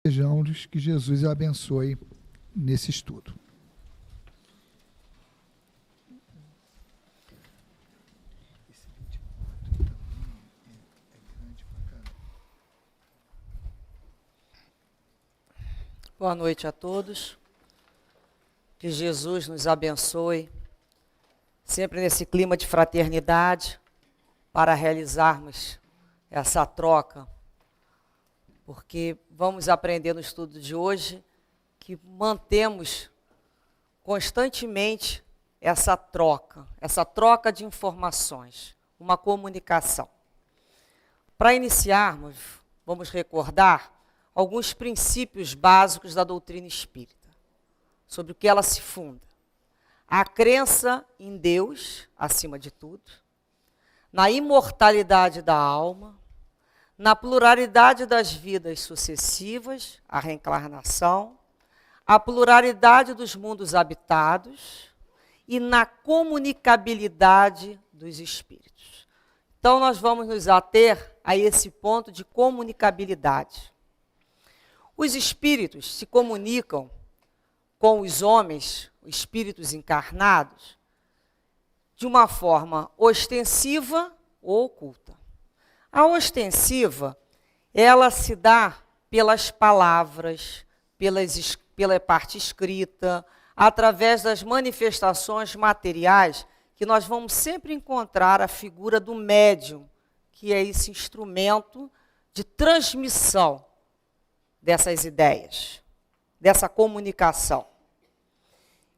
Desejamos que Jesus abençoe nesse estudo. Boa noite a todos. Que Jesus nos abençoe, sempre nesse clima de fraternidade, para realizarmos essa troca. Porque vamos aprender no estudo de hoje que mantemos constantemente essa troca de informações, uma comunicação. Para iniciarmos, vamos recordar alguns princípios básicos da doutrina espírita, sobre o que ela se funda. A crença em Deus, acima de tudo, na imortalidade da alma, na pluralidade das vidas sucessivas, a reencarnação, a pluralidade dos mundos habitados e na comunicabilidade dos espíritos. Então, nós vamos nos ater a esse ponto de comunicabilidade. Os espíritos se comunicam com os homens, os espíritos encarnados, de uma forma ostensiva ou oculta. A ostensiva, ela se dá pelas palavras, pela parte escrita, através das manifestações materiais, que nós vamos sempre encontrar a figura do médium, que é esse instrumento de transmissão dessas ideias, dessa comunicação.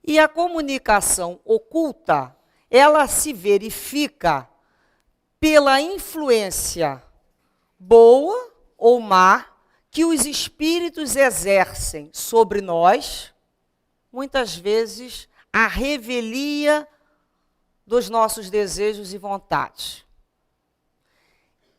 E a comunicação oculta, ela se verifica pela influência boa ou má que os espíritos exercem sobre nós, muitas vezes a revelia dos nossos desejos e vontades.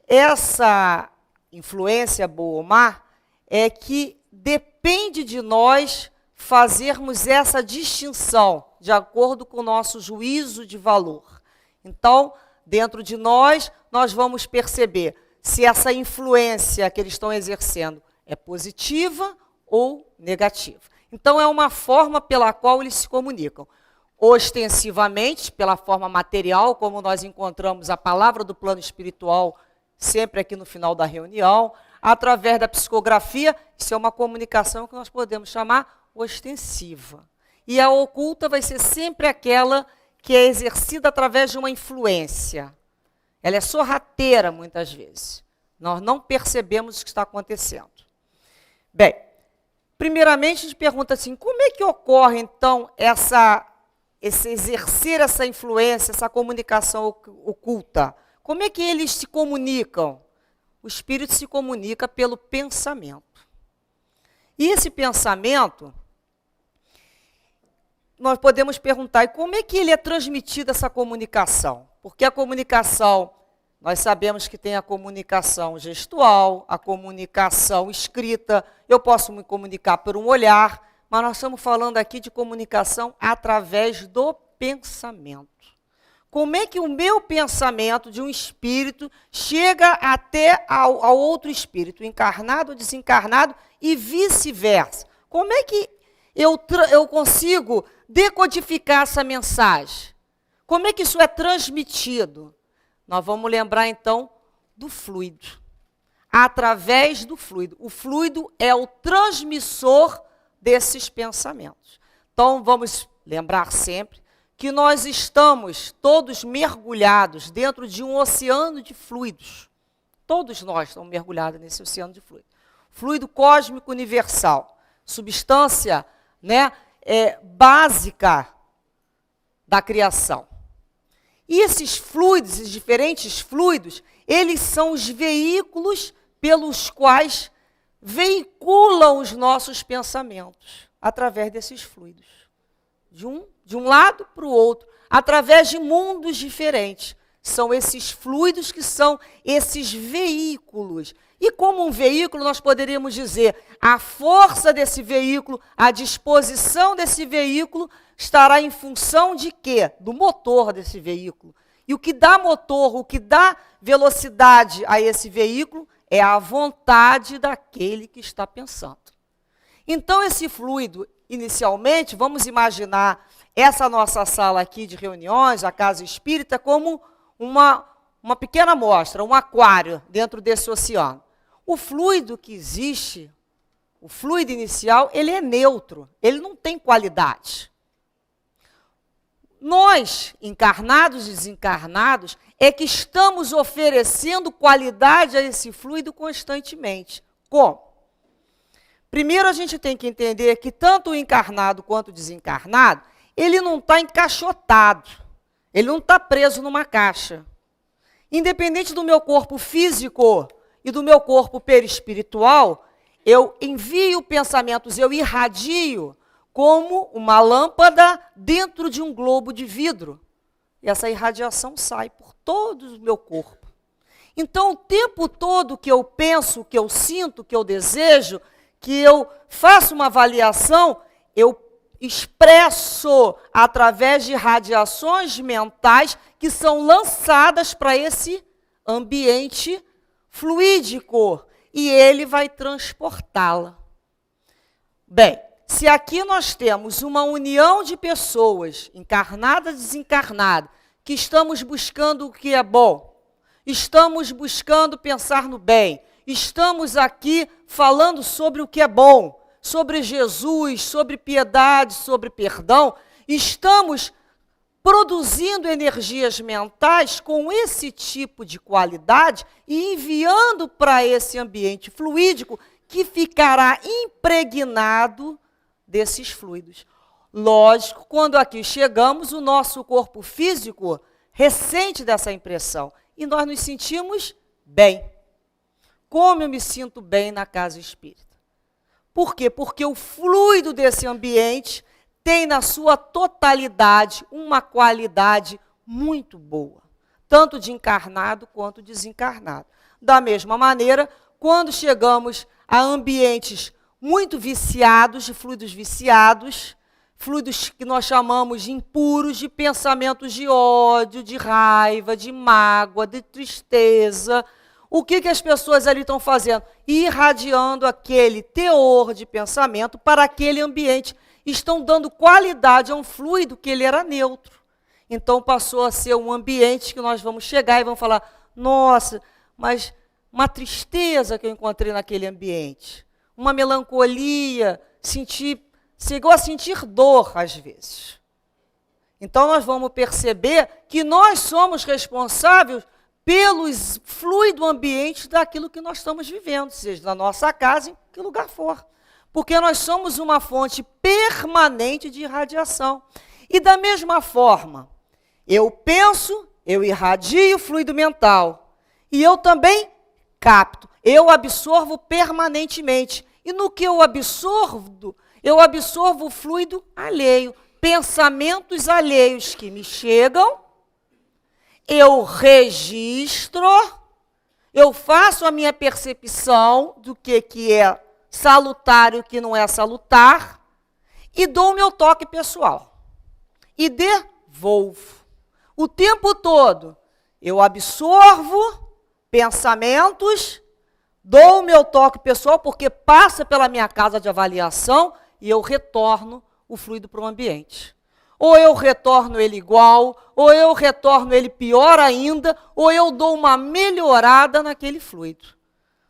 Essa influência boa ou má é que depende de nós fazermos essa distinção de acordo com o nosso juízo de valor. Então, dentro de nós, nós vamos perceber se essa influência que eles estão exercendo é positiva ou negativa. Então, é uma forma pela qual eles se comunicam. Ostensivamente, pela forma material, como nós encontramos a palavra do plano espiritual sempre aqui no final da reunião, através da psicografia, isso é uma comunicação que nós podemos chamar ostensiva. E a oculta vai ser sempre aquela que é exercida através de uma influência. Ela é sorrateira, muitas vezes. Nós não percebemos o que está acontecendo. Bem, primeiramente a gente pergunta assim, como é que ocorre, então, esse exercer essa influência, essa comunicação oculta? Como é que eles se comunicam? O espírito se comunica pelo pensamento. E esse pensamento, nós podemos perguntar, e como é que ele é transmitido, essa comunicação? Porque a comunicação, nós sabemos que tem a comunicação gestual, a comunicação escrita, eu posso me comunicar por um olhar, mas nós estamos falando aqui de comunicação através do pensamento. Como é que o meu pensamento de um espírito chega até ao outro espírito, encarnado ou desencarnado, e vice-versa? Como é que eu consigo decodificar essa mensagem? Como é que isso é transmitido? Nós vamos lembrar, então, do fluido. Através do fluido. O fluido é o transmissor desses pensamentos. Então, vamos lembrar sempre que nós estamos todos mergulhados dentro de um oceano de fluidos. Todos nós estamos mergulhados nesse oceano de fluido. Fluido cósmico universal. Substância, básica da criação. E esses fluidos, esses diferentes fluidos, eles são os veículos pelos quais veiculam os nossos pensamentos, através desses fluidos. De um lado para o outro, através de mundos diferentes. São esses fluidos que são esses veículos. E como um veículo, nós poderíamos dizer, a força desse veículo, a disposição desse veículo estará em função de quê? Do motor desse veículo. E o que dá motor, o que dá velocidade a esse veículo é a vontade daquele que está pensando. Então, esse fluido, inicialmente, vamos imaginar essa nossa sala aqui de reuniões, a casa espírita, como uma pequena amostra, um aquário dentro desse oceano. O fluido que existe, o fluido inicial, ele é neutro, ele não tem qualidade. Nós, encarnados e desencarnados, é que estamos oferecendo qualidade a esse fluido constantemente. Como? Primeiro, a gente tem que entender que tanto o encarnado quanto o desencarnado, ele não está encaixotado, ele não está preso numa caixa. Independente do meu corpo físico e do meu corpo perispiritual, eu envio pensamentos, eu irradio como uma lâmpada dentro de um globo de vidro. E essa irradiação sai por todo o meu corpo. Então, o tempo todo que eu penso, que eu sinto, que eu desejo, que eu faço uma avaliação, eu expresso através de radiações mentais que são lançadas para esse ambiente fluídico e ele vai transportá-la. Bem, se aqui nós temos uma união de pessoas, encarnadas e desencarnadas, que estamos buscando o que é bom, estamos buscando pensar no bem, estamos aqui falando sobre o que é bom, sobre Jesus, sobre piedade, sobre perdão, estamos produzindo energias mentais com esse tipo de qualidade e enviando para esse ambiente fluídico que ficará impregnado desses fluidos. Lógico, quando aqui chegamos, o nosso corpo físico ressente dessa impressão e nós nos sentimos bem. Como eu me sinto bem na casa espírita? Por quê? Porque o fluido desse ambiente tem na sua totalidade uma qualidade muito boa, tanto de encarnado quanto desencarnado. Da mesma maneira, quando chegamos a ambientes muito viciados, de fluidos viciados, fluidos que nós chamamos de impuros, de pensamentos de ódio, de raiva, de mágoa, de tristeza, o que as pessoas ali estão fazendo? Irradiando aquele teor de pensamento para aquele ambiente. Estão dando qualidade a um fluido que ele era neutro. Então passou a ser um ambiente que nós vamos chegar e vamos falar, nossa, mas uma tristeza que eu encontrei naquele ambiente, uma melancolia, chegou a sentir dor às vezes. Então nós vamos perceber que nós somos responsáveis pelo fluido ambiente daquilo que nós estamos vivendo, seja na nossa casa, em que lugar for. Porque nós somos uma fonte permanente de irradiação. E da mesma forma, eu penso, eu irradio fluido mental. E eu também capto, eu absorvo permanentemente. E no que eu absorvo o fluido alheio, pensamentos alheios que me chegam, eu registro, eu faço a minha percepção do que é salutar e o que não é salutar, e dou o meu toque pessoal. E devolvo. O tempo todo, eu absorvo pensamentos, dou o meu toque pessoal, porque passa pela minha casa de avaliação, e eu retorno o fluido para o ambiente. Ou eu retorno ele igual, ou eu retorno ele pior ainda, ou eu dou uma melhorada naquele fluido.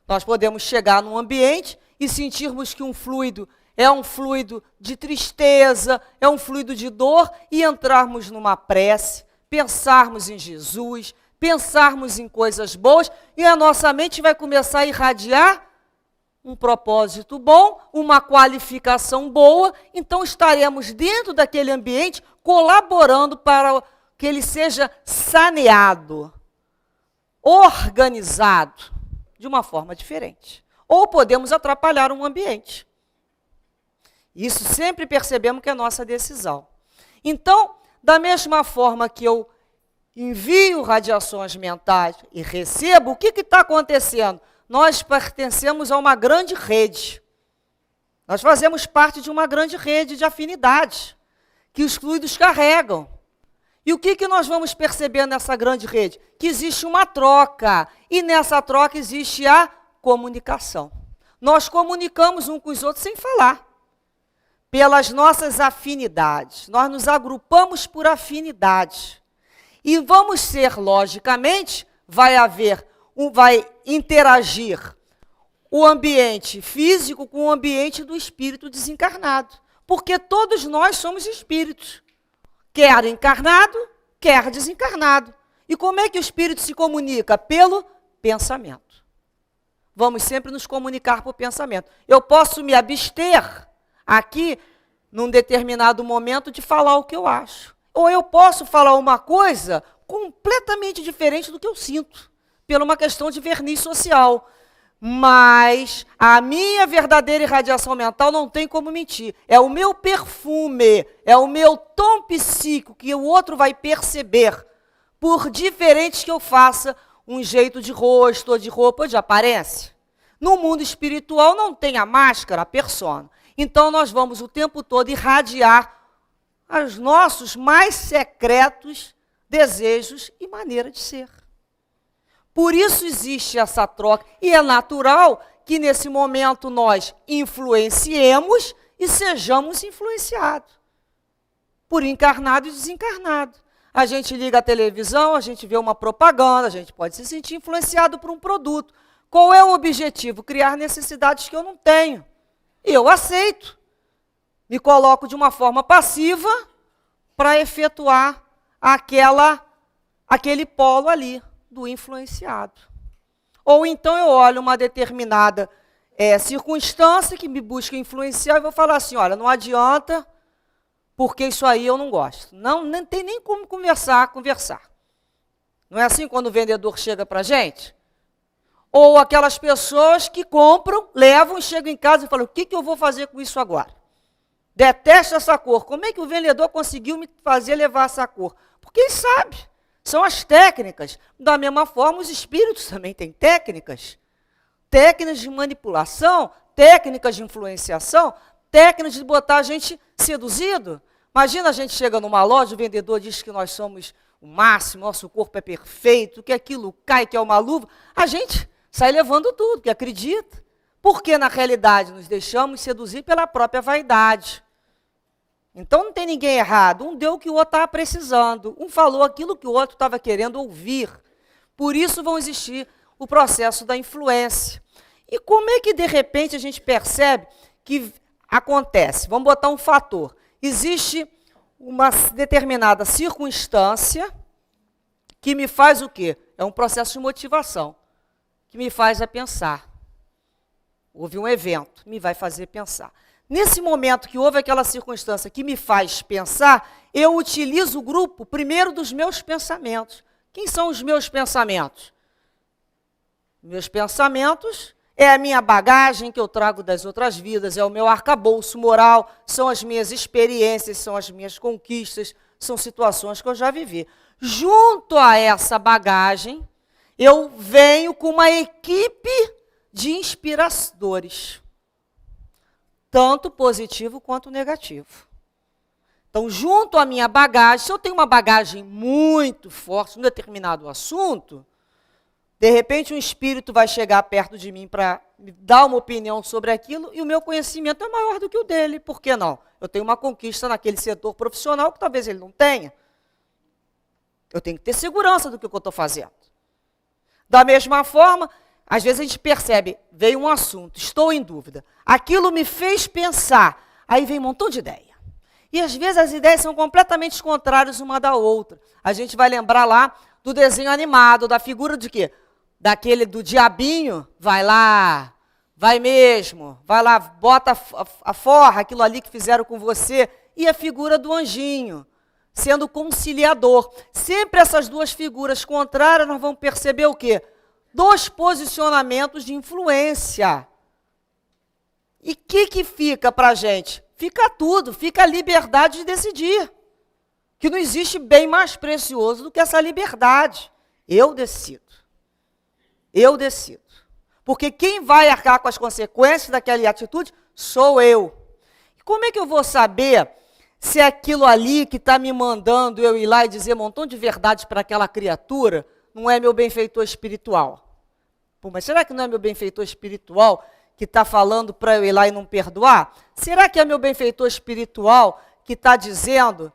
Nós podemos chegar num ambiente e sentirmos que um fluido é um fluido de tristeza, é um fluido de dor, e entrarmos numa prece, pensarmos em Jesus, pensarmos em coisas boas, e a nossa mente vai começar a irradiar um propósito bom, uma qualificação boa, então estaremos dentro daquele ambiente colaborando para que ele seja saneado, organizado, de uma forma diferente. Ou podemos atrapalhar um ambiente. Isso sempre percebemos que é nossa decisão. Então, da mesma forma que eu envio radiações mentais e recebo, o que está acontecendo? Nós pertencemos a uma grande rede. Nós fazemos parte de uma grande rede de afinidades que os fluidos carregam. E o que nós vamos perceber nessa grande rede? Que existe uma troca. E nessa troca existe a comunicação. Nós comunicamos uns com os outros sem falar. pelas nossas afinidades. Nós nos agrupamos por afinidade. E vamos ser, logicamente, vai interagir o ambiente físico com o ambiente do espírito desencarnado. Porque todos nós somos espíritos. Quer encarnado, quer desencarnado. E como é que o espírito se comunica? Pelo pensamento. Vamos sempre nos comunicar por pensamento. Eu posso me abster aqui, num determinado momento, de falar o que eu acho. Ou eu posso falar uma coisa completamente diferente do que eu sinto, por uma questão de verniz social. Mas a minha verdadeira irradiação mental não tem como mentir. É o meu perfume, é o meu tom psíquico que o outro vai perceber, por diferente que eu faça um jeito de rosto, ou de roupa, ou de aparência. No mundo espiritual não tem a máscara, a persona. Então nós vamos o tempo todo irradiar os nossos mais secretos desejos e maneira de ser. Por isso existe essa troca. E é natural que nesse momento nós influenciemos e sejamos influenciados por encarnado e desencarnado. A gente liga a televisão, a gente vê uma propaganda, a gente pode se sentir influenciado por um produto. Qual é o objetivo? Criar necessidades que eu não tenho. E eu aceito. Me coloco de uma forma passiva para efetuar aquele polo ali do influenciado. Ou então eu olho uma determinada circunstância que me busca influenciar e vou falar assim, olha, não adianta, porque isso aí eu não gosto. Não tem nem como conversar. Não é assim quando o vendedor chega para a gente? Ou aquelas pessoas que compram, levam e chegam em casa e falam, o que eu vou fazer com isso agora? Detesto essa cor. Como é que o vendedor conseguiu me fazer levar essa cor? Porque ele sabe. São as técnicas. Da mesma forma, os espíritos também têm técnicas. Técnicas de manipulação, técnicas de influenciação, técnicas de botar a gente seduzido. Imagina a gente chega numa loja, o vendedor diz que nós somos o máximo, nosso corpo é perfeito, que aquilo cai, que é uma luva. A gente sai levando tudo, que acredita. Porque, na realidade, nos deixamos seduzir pela própria vaidade. Então, não tem ninguém errado. Um deu o que o outro estava precisando. Um falou aquilo que o outro estava querendo ouvir. Por isso vão existir o processo da influência. E como é que, de repente, a gente percebe que acontece? Vamos botar um fator. Existe uma determinada circunstância que me faz o quê? É um processo de motivação, que me faz a pensar. Houve um evento, me vai fazer pensar. Nesse momento que houve aquela circunstância que me faz pensar, eu utilizo o grupo primeiro dos meus pensamentos. Quem são os meus pensamentos? Meus pensamentos é a minha bagagem que eu trago das outras vidas, é o meu arcabouço moral, são as minhas experiências, são as minhas conquistas, são situações que eu já vivi. Junto a essa bagagem, eu venho com uma equipe de inspiradores, tanto positivo quanto negativo. Então, junto à minha bagagem, se eu tenho uma bagagem muito forte num determinado assunto, de repente um espírito vai chegar perto de mim para me dar uma opinião sobre aquilo e o meu conhecimento é maior do que o dele. Por que não? Eu tenho uma conquista naquele setor profissional que talvez ele não tenha. Eu tenho que ter segurança do que eu estou fazendo. Da mesma forma, às vezes a gente percebe, veio um assunto, estou em dúvida. Aquilo me fez pensar, aí vem um montão de ideia. E às vezes as ideias são completamente contrárias uma da outra. A gente vai lembrar lá do desenho animado, da figura de quê? Daquele do diabinho, vai lá, vai mesmo, vai lá, bota a forra, aquilo ali que fizeram com você, e a figura do anjinho, sendo conciliador. Sempre essas duas figuras contrárias, nós vamos perceber o quê? Dois posicionamentos de influência. E o que fica para a gente? Fica tudo, fica a liberdade de decidir. Que não existe bem mais precioso do que essa liberdade. Eu decido. Eu decido. Porque quem vai arcar com as consequências daquela atitude sou eu. E como é que eu vou saber se aquilo ali que está me mandando eu ir lá e dizer um montão de verdades para aquela criatura não é meu benfeitor espiritual? Pô, mas será que não é meu benfeitor espiritual que está falando para eu ir lá e não perdoar? Será que é meu benfeitor espiritual que está dizendo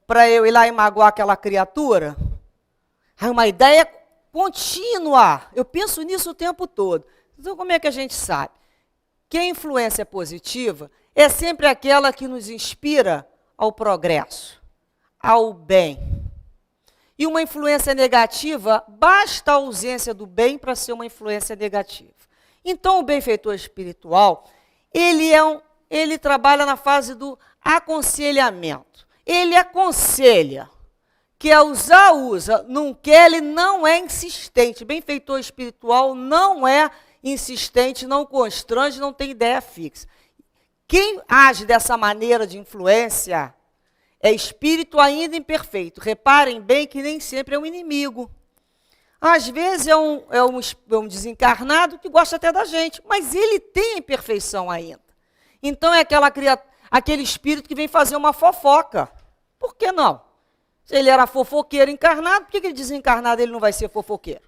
para eu ir lá e magoar aquela criatura? É uma ideia contínua. Eu penso nisso o tempo todo. Então, como é que a gente sabe? Que a influência positiva é sempre aquela que nos inspira ao progresso, ao bem. E uma influência negativa, basta a ausência do bem para ser uma influência negativa. Então, o benfeitor espiritual, ele trabalha na fase do aconselhamento. Ele aconselha. Quer usar, usa. Não quer, ele não é insistente. Benfeitor espiritual não é insistente, não constrange, não tem ideia fixa. Quem age dessa maneira de influência é espírito ainda imperfeito. Reparem bem que nem sempre é um inimigo. Às vezes é um desencarnado que gosta até da gente, mas ele tem imperfeição ainda. Então é aquele espírito que vem fazer uma fofoca. Por que não? Se ele era fofoqueiro encarnado, por que ele desencarnado ele não vai ser fofoqueiro?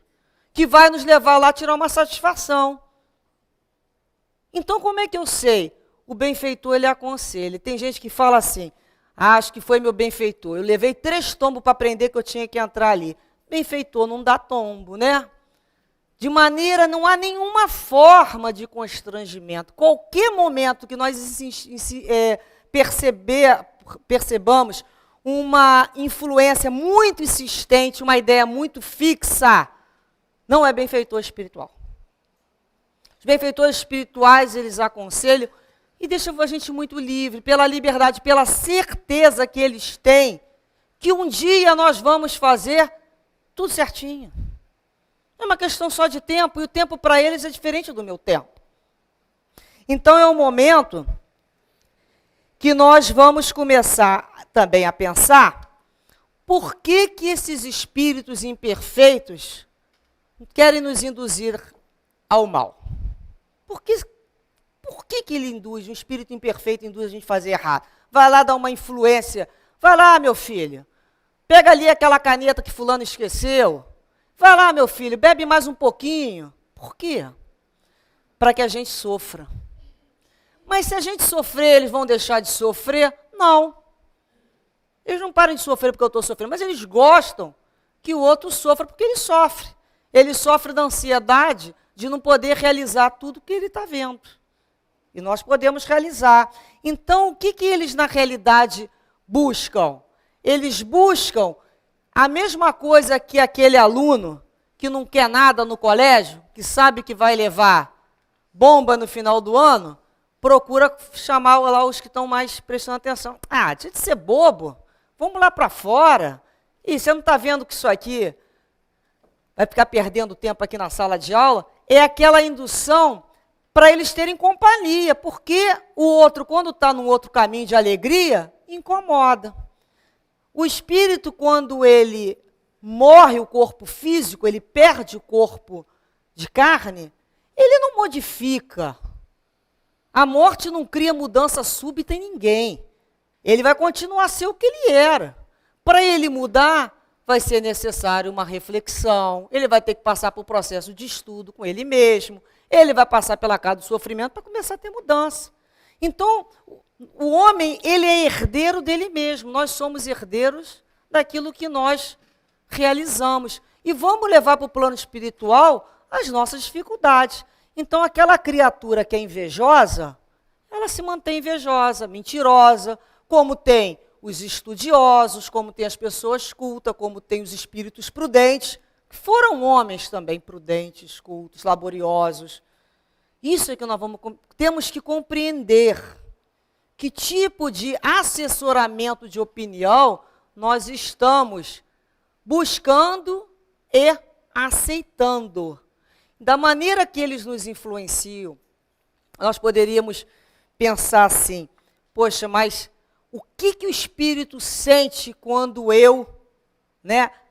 Que vai nos levar lá a tirar uma satisfação. Então como é que eu sei? O benfeitor, ele aconselha. Tem gente que fala assim, acho que foi meu benfeitor. Eu levei 3 tombos para aprender que eu tinha que entrar ali. Benfeitor não dá tombo, né? De maneira, não há nenhuma forma de constrangimento. Qualquer momento que nós percebamos uma influência muito insistente, uma ideia muito fixa, não é benfeitor espiritual. Os benfeitores espirituais, eles aconselham e deixam a gente muito livre, pela liberdade, pela certeza que eles têm, que um dia nós vamos fazer tudo certinho. É uma questão só de tempo, e o tempo para eles é diferente do meu tempo. Então é um momento que nós vamos começar também a pensar por que esses espíritos imperfeitos querem nos induzir ao mal. Por que ele induz, um espírito imperfeito induz a gente a fazer errado? Vai lá dar uma influência. Vai lá, meu filho. Pega ali aquela caneta que fulano esqueceu. Vai lá, meu filho, bebe mais um pouquinho. Por quê? Para que a gente sofra. Mas se a gente sofrer, eles vão deixar de sofrer? Não. Eles não param de sofrer porque eu estou sofrendo, mas eles gostam que o outro sofra porque ele sofre. Ele sofre da ansiedade de não poder realizar tudo que ele está vendo. E nós podemos realizar. Então, o que eles, na realidade, buscam? Eles buscam a mesma coisa que aquele aluno que não quer nada no colégio, que sabe que vai levar bomba no final do ano, procura chamar lá os que estão mais prestando atenção. Ah, deixa de ser bobo, vamos lá para fora. E você não está vendo que isso aqui vai ficar perdendo tempo aqui na sala de aula? É aquela indução para eles terem companhia, porque o outro, quando está num outro caminho de alegria, incomoda. O espírito, quando ele morre o corpo físico, ele perde o corpo de carne, ele não modifica. A morte não cria mudança súbita em ninguém. Ele vai continuar a ser o que ele era. Para ele mudar, vai ser necessário uma reflexão, ele vai ter que passar por processo de estudo com ele mesmo, ele vai passar pela casa do sofrimento para começar a ter mudança. Então, o homem, ele é herdeiro dele mesmo, nós somos herdeiros daquilo que nós realizamos. E vamos levar para o plano espiritual as nossas dificuldades. Então, aquela criatura que é invejosa, ela se mantém invejosa, mentirosa, como tem os estudiosos, como tem as pessoas cultas, como tem os espíritos prudentes, que foram homens também prudentes, cultos, laboriosos. Isso é que nós temos que compreender. Que tipo de assessoramento de opinião nós estamos buscando e aceitando. Da maneira que eles nos influenciam, nós poderíamos pensar assim, poxa, mas o que o espírito sente quando eu,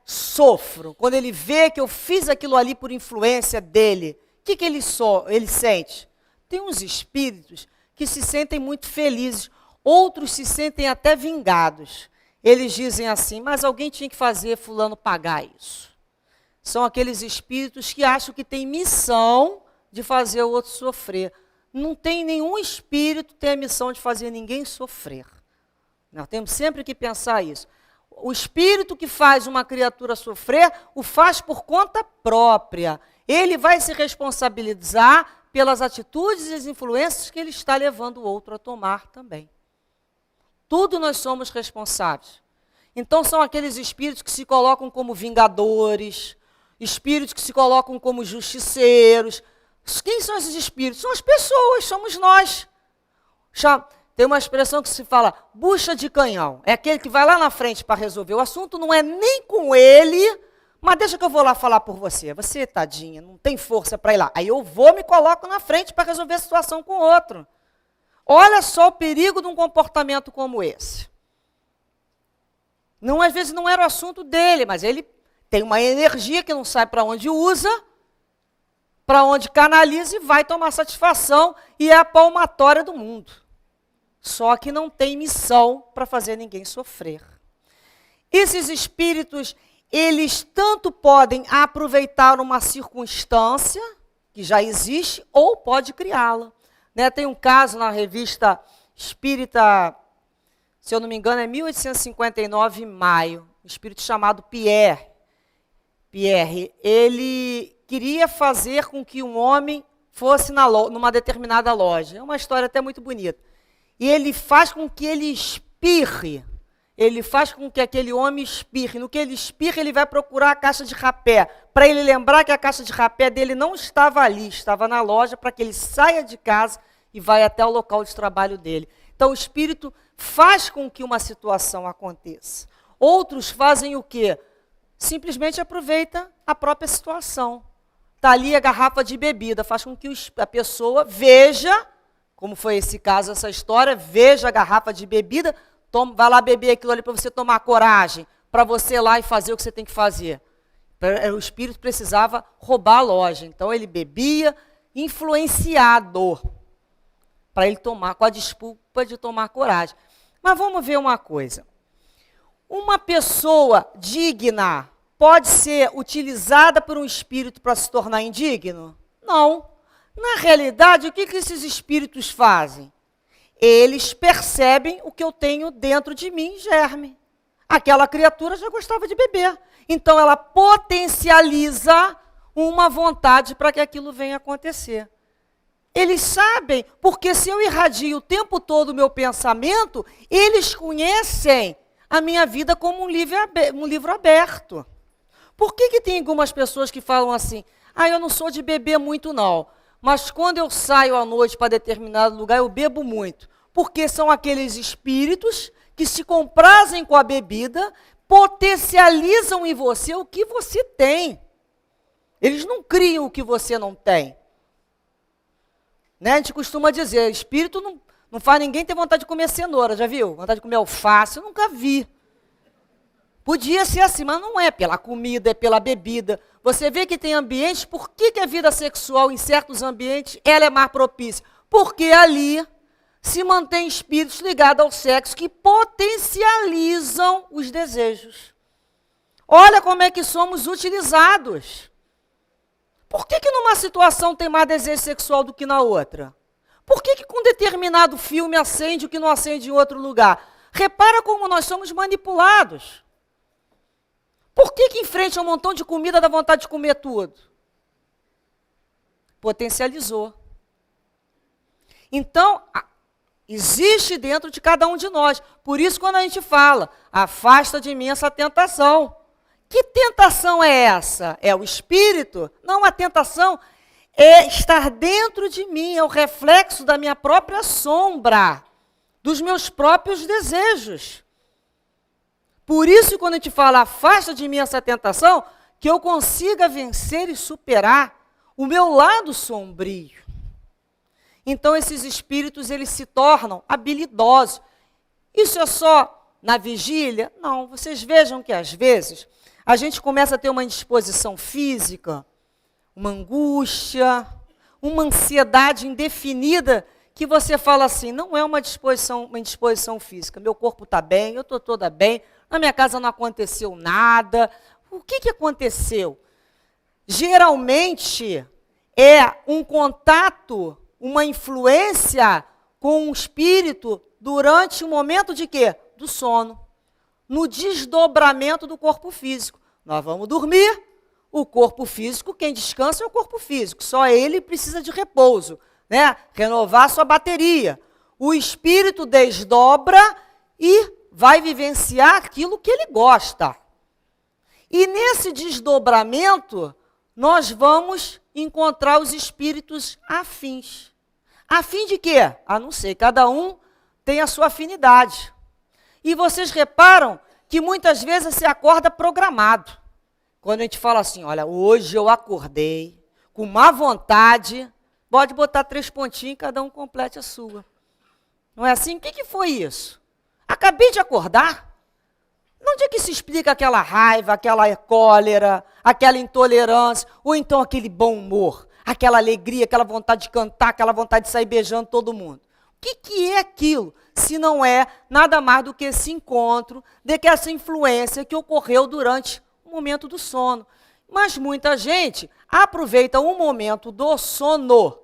sofro? Quando ele vê que eu fiz aquilo ali por influência dele, o que ele sente? Tem uns espíritos que se sentem muito felizes, outros se sentem até vingados. Eles dizem assim, mas alguém tinha que fazer fulano pagar isso. São aqueles espíritos que acham que têm missão de fazer o outro sofrer. não tem nenhum espírito que tem a missão de fazer ninguém sofrer. Nós temos sempre que pensar isso. O espírito que faz uma criatura sofrer, o faz por conta própria. Ele vai se responsabilizar pelas atitudes e as influências que ele está levando o outro a tomar também. Tudo nós somos responsáveis. Então são aqueles espíritos que se colocam como vingadores, espíritos que se colocam como justiceiros. Quem são esses espíritos? São as pessoas, somos nós. Tem uma expressão que se fala, bucha de canhão. É aquele que vai lá na frente para resolver. O assunto não é nem com ele, mas deixa que eu vou lá falar por você. Você, tadinha, não tem força para ir lá. Aí eu vou, me coloco na frente para resolver a situação com o outro. Olha só o perigo de um comportamento como esse. Não, às vezes não era o assunto dele, mas ele tem uma energia que não sabe para onde usa, para onde canaliza e vai tomar satisfação e é a palmatória do mundo. Só que não tem missão para fazer ninguém sofrer. Esses espíritos, eles tanto podem aproveitar uma circunstância que já existe ou pode criá-la. Né? Tem um caso na revista Espírita, se eu não me engano, é 1859, em maio, um espírito chamado Pierre. Pierre, ele queria fazer com que um homem fosse numa determinada loja. É uma história até muito bonita. E ele faz com que ele espirre. Ele faz com que aquele homem espirre. No que ele espirra, ele vai procurar a caixa de rapé. Para ele lembrar que a caixa de rapé dele não estava ali, estava na loja, para que ele saia de casa e vá até o local de trabalho dele. Então, o espírito faz com que uma situação aconteça. Outros fazem o quê? Simplesmente aproveita a própria situação. Está ali a garrafa de bebida, faz com que a pessoa veja, como foi esse caso, essa história, veja a garrafa de bebida, vai lá beber aquilo ali para você tomar coragem, para você ir lá e fazer o que você tem que fazer. O espírito precisava roubar a loja, então ele bebia influenciado, para ele tomar, com a desculpa de tomar coragem. Mas vamos ver uma coisa. Uma pessoa digna pode ser utilizada por um espírito para se tornar indigno? Não. Na realidade, o que esses espíritos fazem? Eles percebem o que eu tenho dentro de mim, germe. Aquela criatura já gostava de beber. Então, ela potencializa uma vontade para que aquilo venha acontecer. Eles sabem, porque se eu irradio o tempo todo o meu pensamento, eles conhecem a minha vida como um livro aberto. Por que tem algumas pessoas que falam assim, eu não sou de beber muito não, mas quando eu saio à noite para determinado lugar, eu bebo muito. Porque são aqueles espíritos que se comprazem com a bebida, potencializam em você o que você tem. Eles não criam o que você não tem. Né? A gente costuma dizer, espírito não faz ninguém ter vontade de comer cenoura, já viu? Vontade de comer alface, eu nunca vi. Podia ser assim, mas não é pela comida, é pela bebida. Você vê que tem ambientes, por que a vida sexual em certos ambientes ela é mais propícia? Porque ali se mantém espíritos ligados ao sexo que potencializam os desejos. Olha como é que somos utilizados. Por que numa situação tem mais desejo sexual do que na outra? Por que com determinado filme acende o que não acende em outro lugar? Repara como nós somos manipulados. Por que em frente a um montão de comida dá vontade de comer tudo? Potencializou. Então, existe dentro de cada um de nós. Por isso, quando a gente fala, afasta de mim essa tentação. Que tentação é essa? É o espírito? Não, a tentação é estar dentro de mim, é o reflexo da minha própria sombra, dos meus próprios desejos. Por isso, quando a gente fala, afasta de mim essa tentação, que eu consiga vencer e superar o meu lado sombrio. Então, esses espíritos, eles se tornam habilidosos. Isso é só na vigília? Não, vocês vejam que, às vezes, a gente começa a ter uma indisposição física, uma angústia, uma ansiedade indefinida, que você fala assim, não é uma indisposição física, meu corpo está bem, eu estou toda bem, na minha casa não aconteceu nada. O que aconteceu? Geralmente é um contato uma influência com o espírito durante o momento de quê? Do sono. No desdobramento do corpo físico. Nós vamos dormir, o corpo físico, quem descansa é o corpo físico. Só ele precisa de repouso, né? Renovar sua bateria. O espírito desdobra e vai vivenciar aquilo que ele gosta. E nesse desdobramento, nós vamos encontrar os espíritos afins. Afim de quê? Ah, não sei, cada um tem a sua afinidade. E vocês reparam que muitas vezes se acorda programado. Quando a gente fala assim, olha, hoje eu acordei com má vontade, pode botar 3 pontinhos e cada um complete a sua. Não é assim? O que foi isso? Acabei de acordar. Onde é que se explica aquela raiva, aquela cólera, aquela intolerância, ou então aquele bom humor, aquela alegria, aquela vontade de cantar, aquela vontade de sair beijando todo mundo? O que é aquilo, se não é nada mais do que esse encontro, de que essa influência que ocorreu durante o momento do sono? Mas muita gente aproveita o momento do sono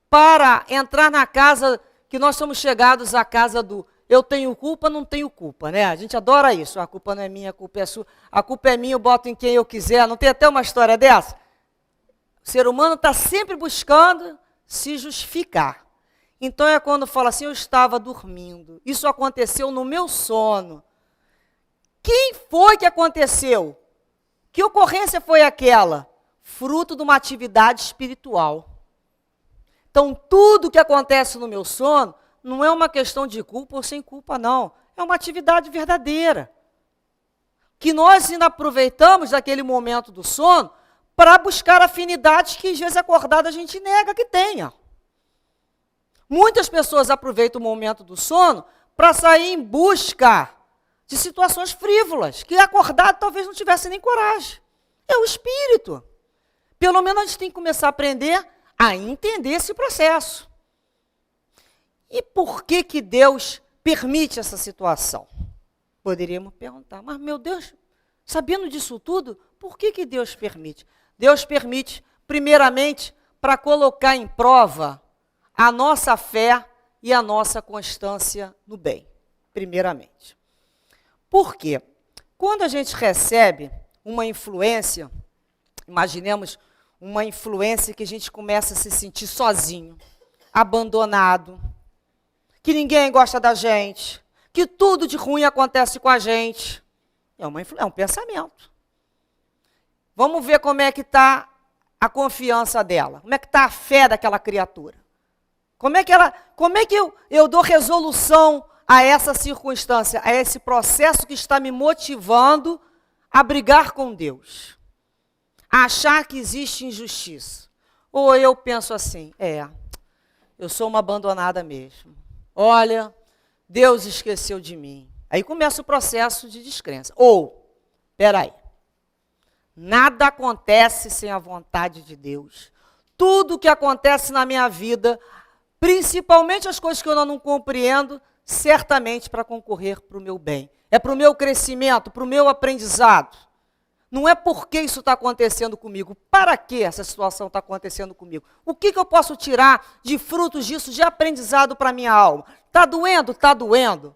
para entrar na casa, que nós somos chegados à casa do eu tenho culpa, não tenho culpa, né? A gente adora isso. A culpa não é minha, a culpa é sua. A culpa é minha, eu boto em quem eu quiser. Não tem até uma história dessa? O ser humano está sempre buscando se justificar. Então é quando fala assim, eu estava dormindo. Isso aconteceu no meu sono. Quem foi que aconteceu? Que ocorrência foi aquela? Fruto de uma atividade espiritual. Então tudo que acontece no meu sono não é uma questão de culpa ou sem culpa, não. É uma atividade verdadeira. Que nós ainda aproveitamos daquele momento do sono para buscar afinidades que, às vezes, acordada, a gente nega que tenha. Muitas pessoas aproveitam o momento do sono para sair em busca de situações frívolas, que acordado talvez não tivesse nem coragem. É o espírito. Pelo menos a gente tem que começar a aprender a entender esse processo. E por que Deus permite essa situação? Poderíamos perguntar, mas meu Deus, sabendo disso tudo, por que Deus permite? Deus permite, primeiramente, para colocar em prova a nossa fé e a nossa constância no bem, primeiramente. Por quê? Quando a gente recebe uma influência, imaginemos uma influência que a gente começa a se sentir sozinho, abandonado, que ninguém gosta da gente, que tudo de ruim acontece com a gente. É um pensamento. Vamos ver como é que está a confiança dela, como é que está a fé daquela criatura. Como é que eu dou resolução a essa circunstância, a esse processo que está me motivando a brigar com Deus, a achar que existe injustiça. Ou eu penso assim, eu sou uma abandonada mesmo. Olha, Deus esqueceu de mim. Aí começa o processo de descrença. Ou, peraí, nada acontece sem a vontade de Deus. Tudo que acontece na minha vida, principalmente as coisas que eu não compreendo, certamente para concorrer para o meu bem. É para o meu crescimento, para o meu aprendizado. Não é porque isso está acontecendo comigo. Para que essa situação está acontecendo comigo? O que eu posso tirar de frutos disso, de aprendizado para a minha alma? Está doendo? Está doendo.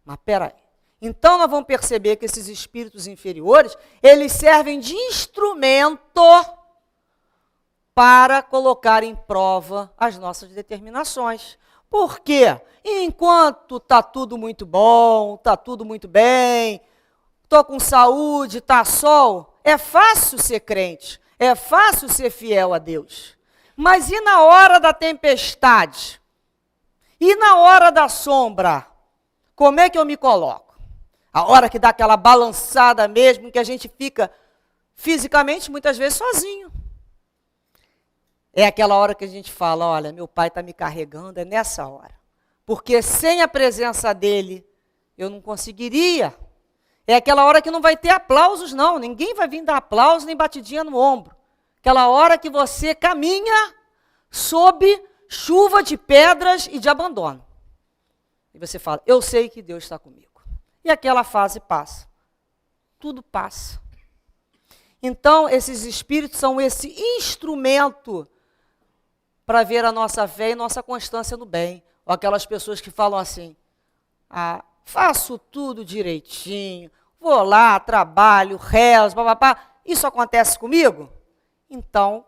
Mas peraí. Então nós vamos perceber que esses espíritos inferiores, eles servem de instrumento para colocar em prova as nossas determinações. Por quê? Enquanto está tudo muito bom, está tudo muito bem, estou com saúde, está sol, é fácil ser crente, é fácil ser fiel a Deus. Mas e na hora da tempestade? E na hora da sombra? Como é que eu me coloco? A hora que dá aquela balançada mesmo, que a gente fica fisicamente muitas vezes sozinho. É aquela hora que a gente fala, olha, meu pai está me carregando, é nessa hora. Porque sem a presença dele, eu não conseguiria. É aquela hora que não vai ter aplausos, não. Ninguém vai vir dar aplauso nem batidinha no ombro. Aquela hora que você caminha sob chuva de pedras e de abandono. E você fala, eu sei que Deus está comigo. E aquela fase passa. Tudo passa. Então, esses espíritos são esse instrumento para ver a nossa fé e nossa constância no bem. Ou aquelas pessoas que falam assim, faço tudo direitinho, vou lá, trabalho, rezo, papapá. Isso acontece comigo? Então,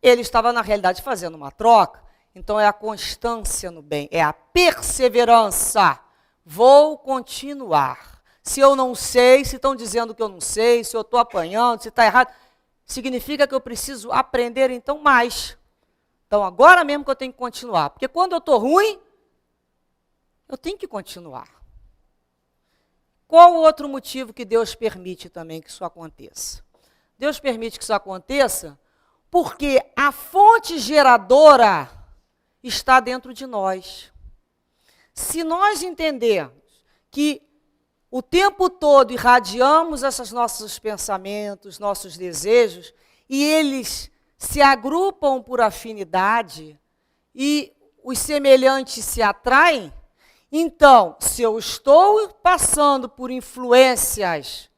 ele estava, na realidade, fazendo uma troca. Então, é a constância no bem, é a perseverança. Vou continuar. Se eu não sei, se estão dizendo que eu não sei, se eu estou apanhando, se está errado, significa que eu preciso aprender, então, mais. Então, agora mesmo que eu tenho que continuar. Porque quando eu estou ruim, eu tenho que continuar. Qual o outro motivo que Deus permite também que isso aconteça? Deus permite que isso aconteça porque a fonte geradora está dentro de nós. Se nós entendermos que o tempo todo irradiamos esses nossos pensamentos, nossos desejos, e eles se agrupam por afinidade, e os semelhantes se atraem, então, se eu estou passando por influências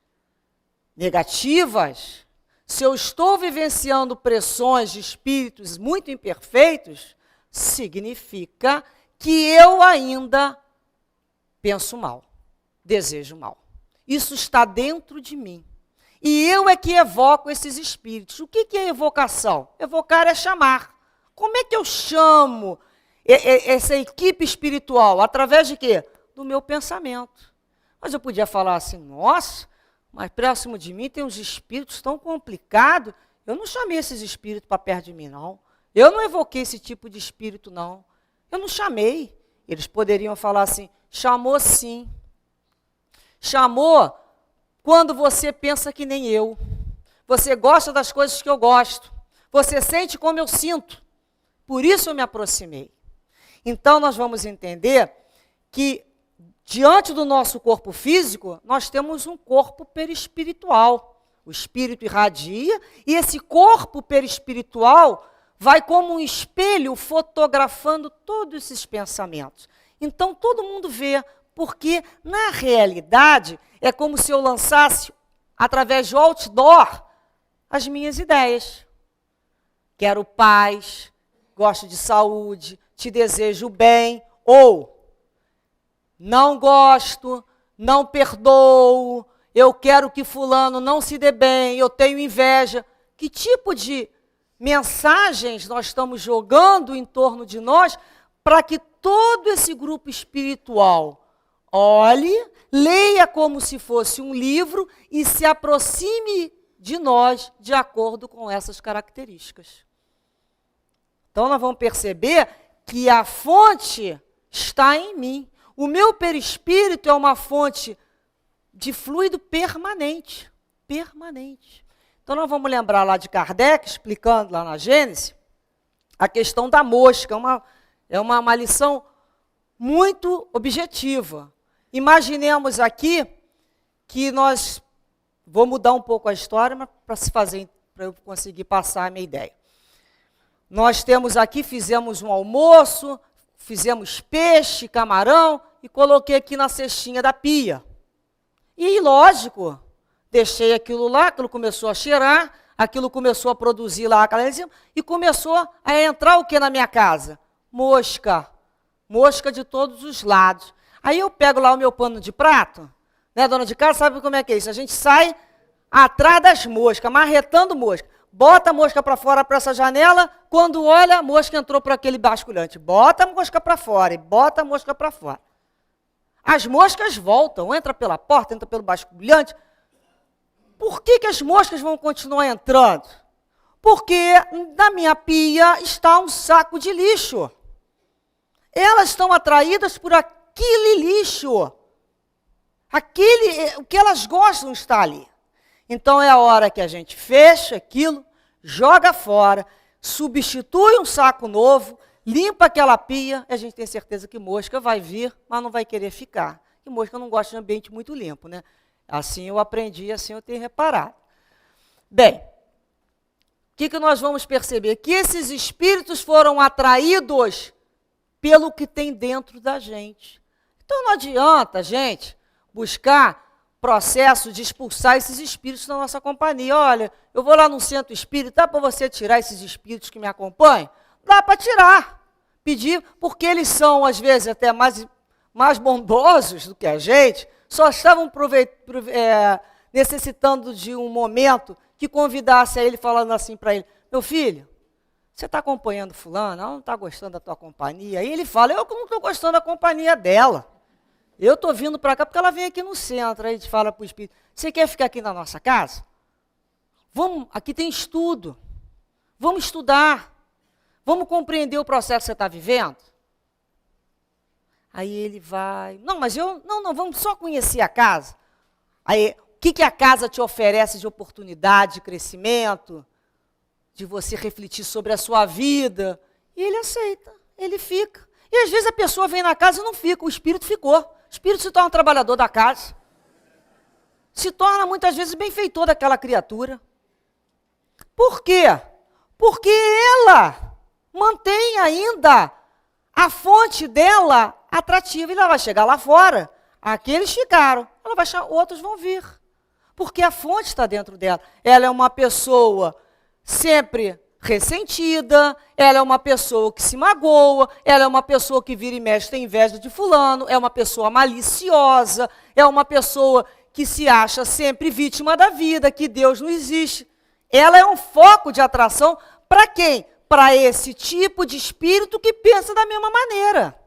negativas, se eu estou vivenciando pressões de espíritos muito imperfeitos, significa que eu ainda penso mal, desejo mal. Isso está dentro de mim. E eu é que evoco esses espíritos. O que é evocação? Evocar é chamar. Como é que eu chamo essa equipe espiritual? Através de quê? Do meu pensamento. Mas eu podia falar assim, nossa, mas próximo de mim tem uns espíritos tão complicados. Eu não chamei esses espíritos para perto de mim, não. Eu não evoquei esse tipo de espírito, não. Eu não chamei. Eles poderiam falar assim, chamou sim. Chamou quando você pensa que nem eu. Você gosta das coisas que eu gosto. Você sente como eu sinto. Por isso eu me aproximei. Então nós vamos entender que diante do nosso corpo físico, nós temos um corpo perispiritual. O espírito irradia e esse corpo perispiritual vai como um espelho fotografando todos esses pensamentos. Então todo mundo vê, porque na realidade é como se eu lançasse, através de outdoor, as minhas ideias. Quero paz, gosto de saúde, te desejo bem, ou não gosto, não perdoo, eu quero que fulano não se dê bem, eu tenho inveja. Que tipo de mensagens nós estamos jogando em torno de nós para que todo esse grupo espiritual olhe, leia como se fosse um livro e se aproxime de nós de acordo com essas características? Então nós vamos perceber que a fonte está em mim. O meu perispírito é uma fonte de fluido permanente. Permanente. Então nós vamos lembrar lá de Kardec, explicando lá na Gênesis, a questão da mosca. É uma lição muito objetiva. Imaginemos aqui que nós... Vou mudar um pouco a história, mas para eu conseguir passar a minha ideia. Nós temos aqui, fizemos um almoço, fizemos peixe, camarão, e coloquei aqui na cestinha da pia. E, lógico, deixei aquilo lá, aquilo começou a cheirar, aquilo começou a produzir lá aquela enzima, e começou a entrar o que na minha casa? Mosca. Mosca de todos os lados. Aí eu pego lá o meu pano de prato, né, dona de casa, sabe como é que é isso? A gente sai atrás das moscas, marretando mosca. Bota a mosca para fora para essa janela, quando olha, a mosca entrou por aquele basculhante. Bota a mosca para fora e bota a mosca para fora. As moscas voltam, entra pela porta, entra pelo basculhante. Por que as moscas vão continuar entrando? Porque na minha pia está um saco de lixo. Elas estão atraídas por aquele lixo. O que elas gostam está ali. Então é a hora que a gente fecha aquilo, joga fora, substitui um saco novo, limpa aquela pia, e a gente tem certeza que mosca vai vir, mas não vai querer ficar. E mosca não gosta de ambiente muito limpo, né? Assim eu aprendi, assim eu tenho reparado. Bem, o que nós vamos perceber? Que esses espíritos foram atraídos pelo que tem dentro da gente. Então não adianta, gente, buscar processo de expulsar esses espíritos da nossa companhia. Olha, eu vou lá no centro espírita, dá para você tirar esses espíritos que me acompanham? dá para tirar. Pedir, porque eles são, às vezes, até mais bondosos do que a gente, só estavam necessitando de um momento que convidasse a ele, falando assim para ele, meu filho, você está acompanhando fulano? Ela não está gostando da tua companhia? Aí ele fala, eu não estou gostando da companhia dela. Eu estou vindo para cá porque ela vem aqui no centro. Aí a gente fala para o Espírito, você quer ficar aqui na nossa casa? Vamos, aqui tem estudo. Vamos estudar. Vamos compreender o processo que você está vivendo? Aí ele vai, não, mas vamos só conhecer a casa. Aí, o que a casa te oferece de oportunidade, de crescimento, de você refletir sobre a sua vida? E ele aceita, ele fica. E às vezes a pessoa vem na casa e não fica, o espírito ficou. O espírito se torna trabalhador da casa. Se torna muitas vezes benfeitor daquela criatura. Por quê? Porque ela mantém ainda a fonte dela atrativa. E ela vai chegar lá fora. Aqueles ficaram. Ela vai achar, outros vão vir. Porque a fonte está dentro dela. Ela é uma pessoa sempre ressentida, ela é uma pessoa que se magoa, ela é uma pessoa que vira e mexe, tem inveja de fulano, é uma pessoa maliciosa, é uma pessoa que se acha sempre vítima da vida, que Deus não existe. Ela é um foco de atração para quem? Para esse tipo de espírito que pensa da mesma maneira.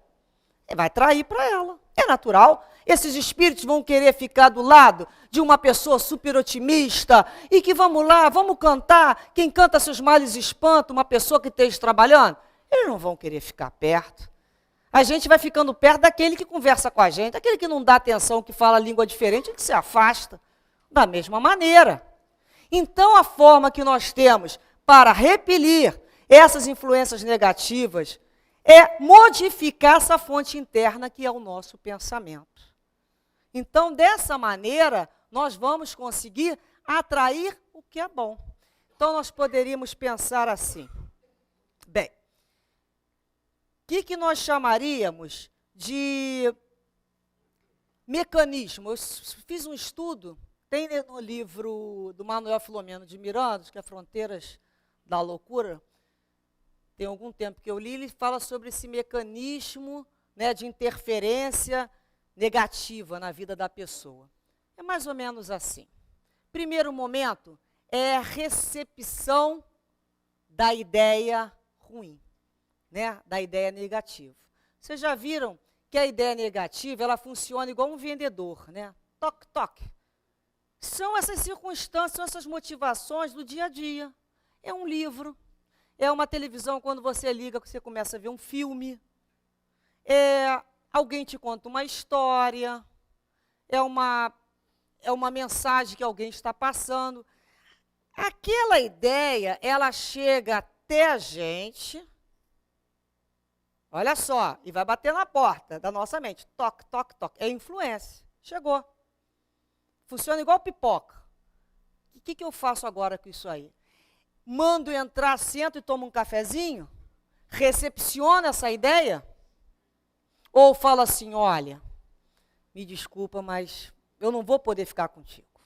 Vai trair para ela. É natural. Esses espíritos vão querer ficar do lado de uma pessoa super otimista e que vamos lá, vamos cantar. Quem canta seus males espanta, uma pessoa que esteja trabalhando. Eles não vão querer ficar perto. A gente vai ficando perto daquele que conversa com a gente, aquele que não dá atenção, que fala língua diferente, que se afasta. Da mesma maneira. Então, a forma que nós temos para repelir essas influências negativas é modificar essa fonte interna que é o nosso pensamento. Então, dessa maneira, nós vamos conseguir atrair o que é bom. Então, nós poderíamos pensar assim. Bem, o que nós chamaríamos de mecanismo? Eu fiz um estudo, tem no livro do Manuel Filomeno de Miranda, que é Fronteiras da Loucura, tem algum tempo que eu li, ele fala sobre esse mecanismo, né, de interferência negativa na vida da pessoa. É mais ou menos assim. Primeiro momento é a recepção da ideia ruim, né, da ideia negativa. Vocês já viram que a ideia negativa, ela funciona igual um vendedor, né? Toque, toque. São essas circunstâncias, são essas motivações do dia a dia. É um livro, é uma televisão, quando você liga, você começa a ver um filme, alguém te conta uma história, é uma mensagem que alguém está passando. Aquela ideia, ela chega até a gente, olha só, e vai bater na porta da nossa mente. Toque, toque, toque. É influência. Chegou. Funciona igual pipoca. O que eu faço agora com isso aí? Mando entrar, sento e tomo um cafezinho? Recepciona essa ideia? Ou fala assim, olha, me desculpa, mas eu não vou poder ficar contigo.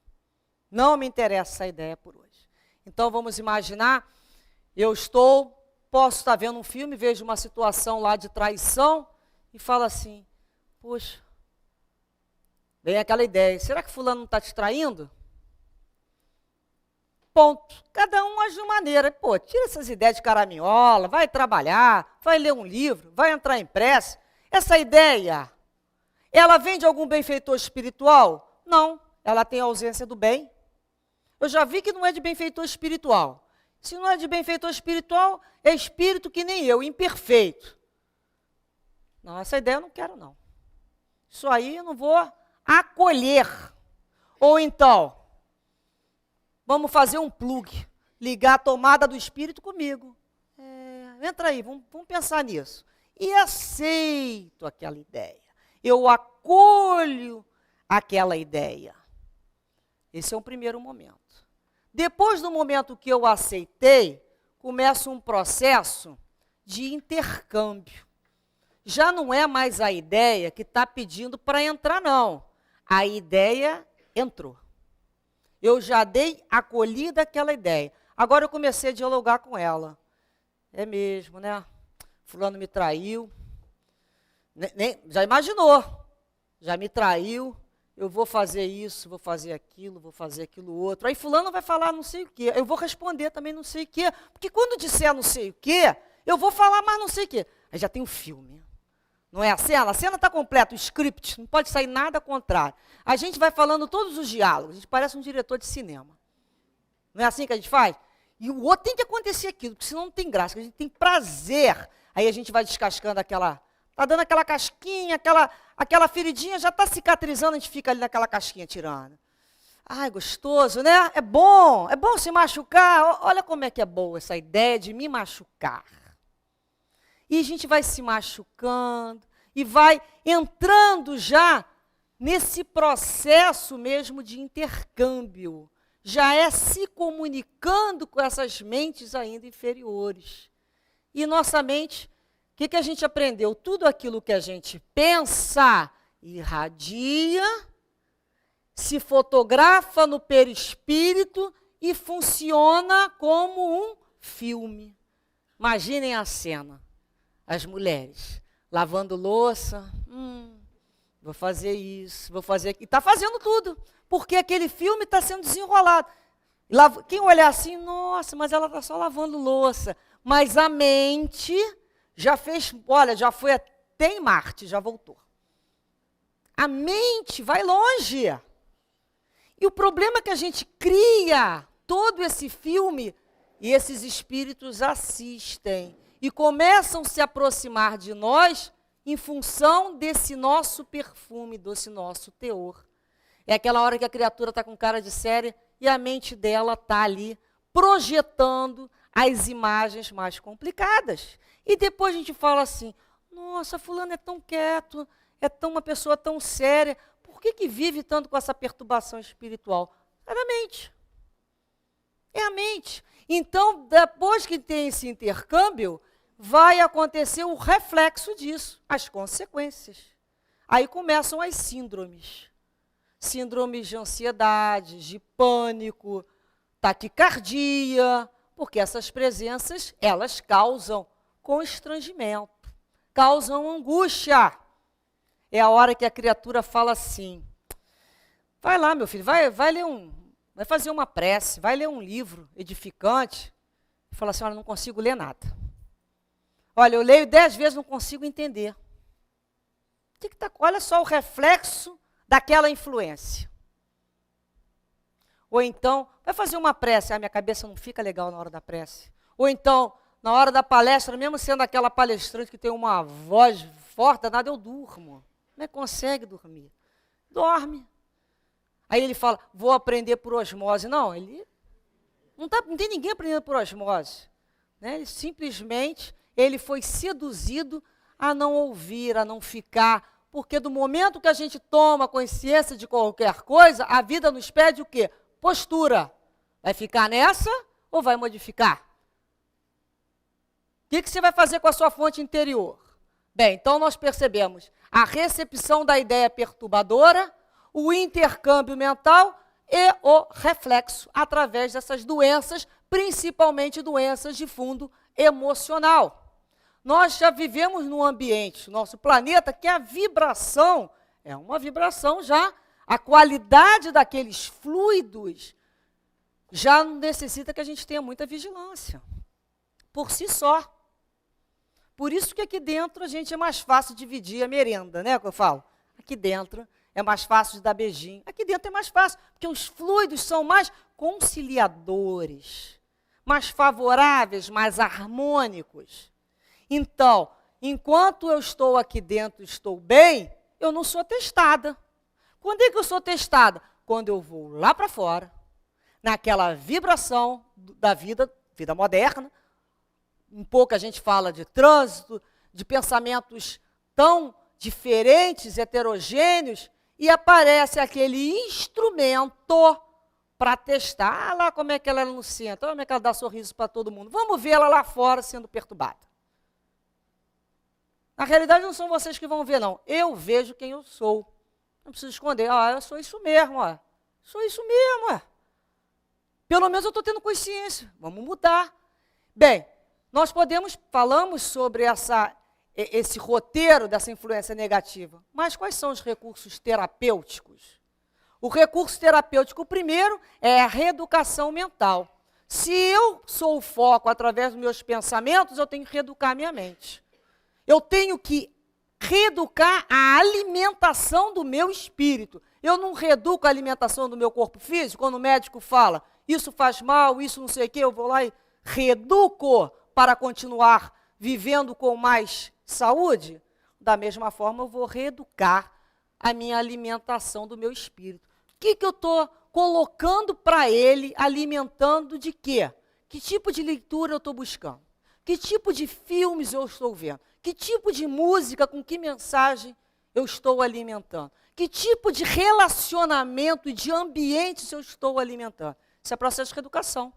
Não me interessa essa ideia por hoje. Então, vamos imaginar, posso estar vendo um filme, vejo uma situação lá de traição e falo assim, poxa, vem aquela ideia, será que fulano não está te traindo? Ponto. Cada um age de uma maneira. Pô, tira essas ideias de caraminhola, vai trabalhar, vai ler um livro, vai entrar em prece. Essa ideia, ela vem de algum benfeitor espiritual? Não, ela tem ausência do bem. Eu já vi que não é de benfeitor espiritual. Se não é de benfeitor espiritual, é espírito que nem eu, imperfeito. Não, essa ideia eu não quero, não. Isso aí eu não vou acolher. Ou então, vamos fazer um plug, ligar a tomada do espírito comigo. Entra aí, vamos pensar nisso. E aceito aquela ideia. Eu acolho aquela ideia. Esse é o primeiro momento. Depois do momento que eu aceitei, começa um processo de intercâmbio. Já não é mais a ideia que está pedindo para entrar, não. A ideia entrou. Eu já dei acolhida àquela ideia. Agora eu comecei a dialogar com ela. é mesmo, né? Fulano me traiu. Já imaginou? Já me traiu, eu vou fazer isso, vou fazer aquilo outro. Aí fulano vai falar não sei o quê, eu vou responder também não sei o quê. Porque quando disser não sei o quê, eu vou falar mais não sei o quê. Aí já tem o filme. Não é a cena está completa, o script, não pode sair nada contrário. A gente vai falando todos os diálogos, a gente parece um diretor de cinema. Não é assim que a gente faz? E o outro tem que acontecer aquilo, porque senão não tem graça, a gente tem prazer. Aí a gente vai descascando aquela... Está dando aquela casquinha, aquela feridinha, já está cicatrizando, a gente fica ali naquela casquinha tirando. Ai, gostoso, né? É bom se machucar. Olha como é que é boa essa ideia de me machucar. E a gente vai se machucando e vai entrando já nesse processo mesmo de intercâmbio. Já é se comunicando com essas mentes ainda inferiores. E nossa mente... O que a gente aprendeu? Tudo aquilo que a gente pensa, irradia, se fotografa no perispírito e funciona como um filme. Imaginem a cena. As mulheres lavando louça. Vou fazer isso, vou fazer aquilo. E está fazendo tudo, porque aquele filme está sendo desenrolado. Quem olhar assim, nossa, mas ela está só lavando louça. Mas a mente... já fez, olha, já foi até em Marte, já voltou. A mente vai longe. E o problema é que a gente cria todo esse filme e esses espíritos assistem e começam a se aproximar de nós em função desse nosso perfume, desse nosso teor. É aquela hora que a criatura está com cara de séria e a mente dela está ali projetando as imagens mais complicadas. E depois a gente fala assim, nossa, fulano é tão quieto, uma pessoa tão séria, por que vive tanto com essa perturbação espiritual? É a mente. É a mente. Então, depois que tem esse intercâmbio, vai acontecer o reflexo disso, as consequências. Aí começam as síndromes. Síndromes de ansiedade, de pânico, taquicardia, porque essas presenças, elas causam constrangimento, causam angústia. É a hora que a criatura fala assim, vai lá, meu filho, vai fazer uma prece, vai ler um livro edificante, e fala assim, olha, não consigo ler nada. Olha, eu leio 10 vezes, não consigo entender. Olha só o reflexo daquela influência. Ou então, vai fazer uma prece, minha cabeça não fica legal na hora da prece. Ou então, na hora da palestra, mesmo sendo aquela palestrante que tem uma voz forte, nada, eu durmo. Não consegue dormir. Dorme. Aí ele fala, vou aprender por osmose. Não, ele não tem ninguém aprendendo por osmose. Né? Ele simplesmente foi seduzido a não ouvir, a não ficar. Porque do momento que a gente toma consciência de qualquer coisa, a vida nos pede o quê? Postura. Vai ficar nessa ou vai modificar? O que você vai fazer com a sua fonte interior? Bem, então nós percebemos a recepção da ideia perturbadora, o intercâmbio mental e o reflexo através dessas doenças, principalmente doenças de fundo emocional. Nós já vivemos num ambiente, nosso planeta, que a vibração é uma vibração já, a qualidade daqueles fluidos já necessita que a gente tenha muita vigilância, por si só. Por isso que aqui dentro a gente é mais fácil dividir a merenda, né, que eu falo? Aqui dentro é mais fácil de dar beijinho. Aqui dentro é mais fácil, porque os fluidos são mais conciliadores, mais favoráveis, mais harmônicos. Então, enquanto eu estou aqui dentro, estou bem, eu não sou testada. Quando é que eu sou testada? Quando eu vou lá para fora, naquela vibração da vida moderna. Um pouco a gente fala de trânsito, de pensamentos tão diferentes, heterogêneos, e aparece aquele instrumento para testar. Lá como é que ela é no centro, como é que ela dá sorriso para todo mundo. Vamos ver ela lá fora sendo perturbada. Na realidade não são vocês que vão ver, não. Eu vejo quem eu sou. Não preciso esconder. Eu sou isso mesmo. Sou isso mesmo. Pelo menos eu estou tendo consciência. Vamos mudar. Bem, falamos sobre esse roteiro dessa influência negativa, mas quais são os recursos terapêuticos? O recurso terapêutico, primeiro, é a reeducação mental. Se eu sou o foco através dos meus pensamentos, eu tenho que reeducar a minha mente. Eu tenho que reeducar a alimentação do meu espírito. Eu não reeduco a alimentação do meu corpo físico, quando o médico fala, isso faz mal, isso não sei o quê, eu vou lá e reeduco para continuar vivendo com mais saúde. Da mesma forma, eu vou reeducar a minha alimentação do meu espírito. O que eu estou colocando para ele, alimentando de quê? Que tipo de leitura eu estou buscando? Que tipo de filmes eu estou vendo? Que tipo de música, com que mensagem eu estou alimentando? Que tipo de relacionamento e de ambientes eu estou alimentando? Isso é processo de reeducação.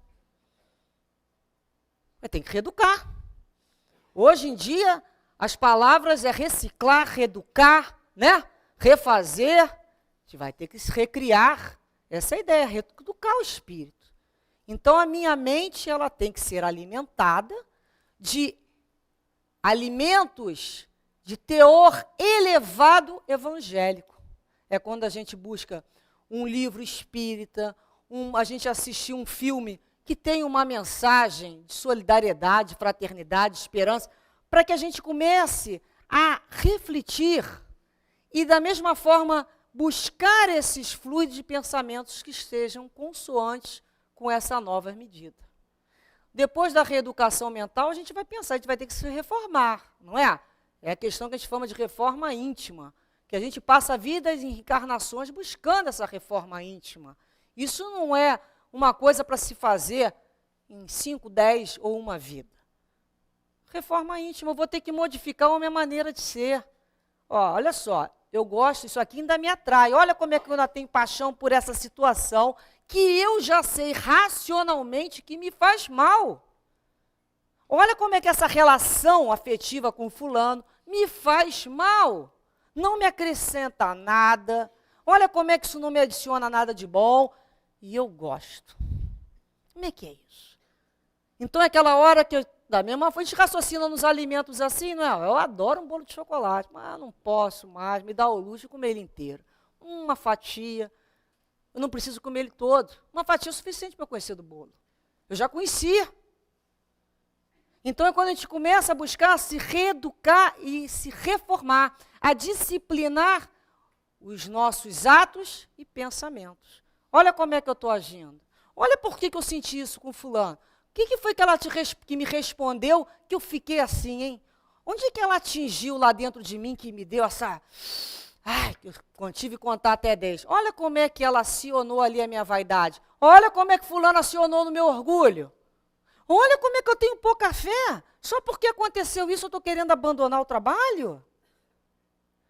Tem que reeducar. Hoje em dia, as palavras é reciclar, reeducar, né? Refazer. A gente vai ter que se recriar. Essa é a ideia, reeducar o espírito. Então, a minha mente ela tem que ser alimentada de alimentos de teor elevado evangélico. É quando a gente busca um livro espírita, a gente assistir um filme que tem uma mensagem de solidariedade, fraternidade, esperança, para que a gente comece a refletir e, da mesma forma, buscar esses fluidos de pensamentos que estejam consoantes com essa nova medida. Depois da reeducação mental, a gente vai pensar, a gente vai ter que se reformar, não é? É a questão que a gente chama de reforma íntima, que a gente passa vidas em encarnações buscando essa reforma íntima. Isso não é uma coisa para se fazer em 5, 10 ou uma vida. Reforma íntima, eu vou ter que modificar a minha maneira de ser. Olha só, eu gosto, isso aqui ainda me atrai. Olha como é que eu ainda tenho paixão por essa situação que eu já sei racionalmente que me faz mal. Olha como é que essa relação afetiva com fulano me faz mal. Não me acrescenta nada. Olha como é que isso não me adiciona nada de bom. E eu gosto. Como é que é isso? Então é aquela hora que eu, da mesma forma, a gente raciocina nos alimentos assim, não é? Eu adoro um bolo de chocolate, mas não posso mais, me dá o luxo de comer ele inteiro. Uma fatia, eu não preciso comer ele todo. Uma fatia é suficiente para eu conhecer do bolo. Eu já conhecia. Então é quando a gente começa a buscar se reeducar e se reformar, a disciplinar os nossos atos e pensamentos. Olha como é que eu estou agindo. Olha por que eu senti isso com fulano. O que foi que ela que me respondeu que eu fiquei assim, hein? Onde que ela atingiu lá dentro de mim que me deu essa... Ai, eu tive que contar até 10. Olha como é que ela acionou ali a minha vaidade. Olha como é que fulano acionou no meu orgulho. Olha como é que eu tenho pouca fé. Só porque aconteceu isso eu estou querendo abandonar o trabalho?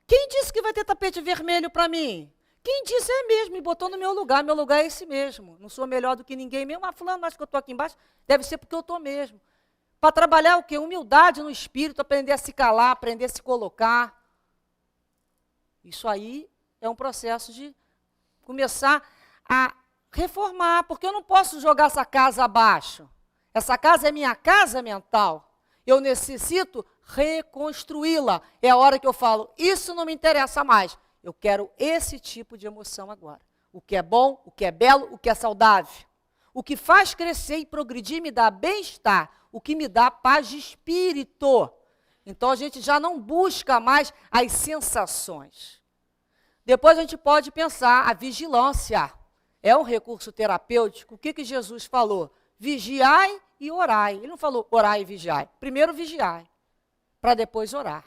Quem disse que vai ter tapete vermelho para mim? Quem disse é mesmo, me botou no meu lugar é esse mesmo. Não sou melhor do que ninguém mesmo, mas fulano acha que eu estou aqui embaixo, deve ser porque eu estou mesmo. Para trabalhar o quê? Humildade no espírito, aprender a se calar, aprender a se colocar. Isso aí é um processo de começar a reformar, porque eu não posso jogar essa casa abaixo. Essa casa é minha casa mental. Eu necessito reconstruí-la. É a hora que eu falo, isso não me interessa mais. Eu quero esse tipo de emoção agora. O que é bom, o que é belo, o que é saudável. O que faz crescer e progredir me dá bem-estar. O que me dá paz de espírito. Então a gente já não busca mais as sensações. Depois a gente pode pensar a vigilância. É um recurso terapêutico. O que Jesus falou? Vigiai e orai. Ele não falou orai e vigiai. Primeiro vigiai, para depois orar.